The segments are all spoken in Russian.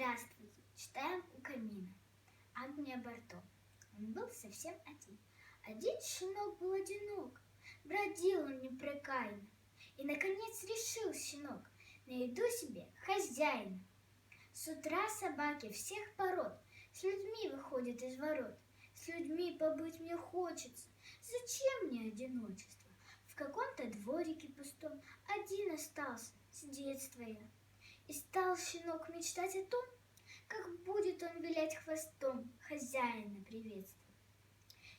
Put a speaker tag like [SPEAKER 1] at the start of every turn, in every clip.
[SPEAKER 1] Здравствуйте! Читаем у камина. Агния Барто. Он был совсем один. Один щенок был одинок. Бродил он непрекаянно. И, наконец, решил щенок: найду себе хозяина. С утра собаки всех пород с людьми выходят из ворот. С людьми побыть мне хочется. Зачем мне одиночество? В каком-то дворике пустом один остался с детства я. И стал щенок мечтать о том, как будет он вилять хвостом, хозяина приветствовать.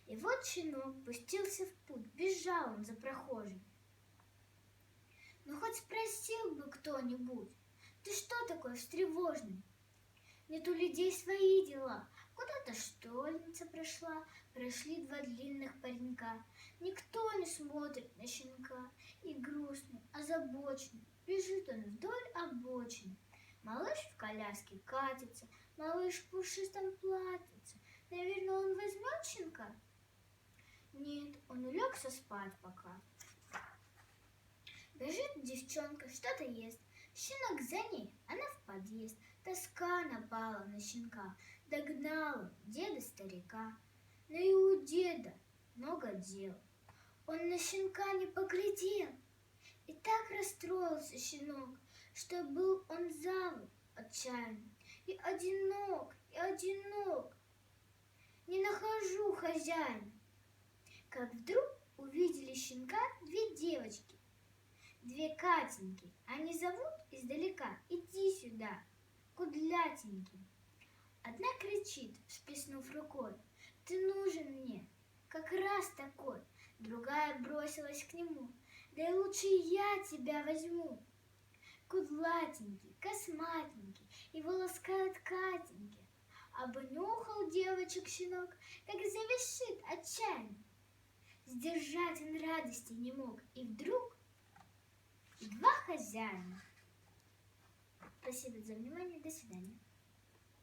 [SPEAKER 1] И вот щенок пустился в путь, бежал он за прохожим. Ну хоть спросил бы кто-нибудь: ты что такой встревоженный? Нет у людей свои дела. Куда-то школьница прошла, прошли два длинных паренька. Никто не смотрит на щенка, и грустный, озабоченный бежит он вдоль обочины. Малыш в коляске катится, малыш в пушистом платьице. Наверное, он возьмет щенка? Нет, он улегся спать пока. Бежит девчонка, что-то ест. Щенок за ней, она в подъезд. Тоска напала на щенка, догнала деда-старика. Но и у деда много дел. Он на щенка не поглядел. И так расстроился щенок, что был он завыл отчаянно. И одинок, не нахожу хозяина. Как вдруг увидели щенка две девочки, две Катеньки. Они зовут издалека: иди сюда, кудлятенький. Одна кричит, всплеснув рукой: ты нужен мне, как раз такой. Другая бросилась к нему: да и лучше я тебя возьму. Кудлатенький, косматенький, его ласкают Катеньки. Обнюхал девочек щенок, как завизжит отчаянно. Сдержать он радости не мог, и вдруг два хозяина. Спасибо за внимание, до свидания.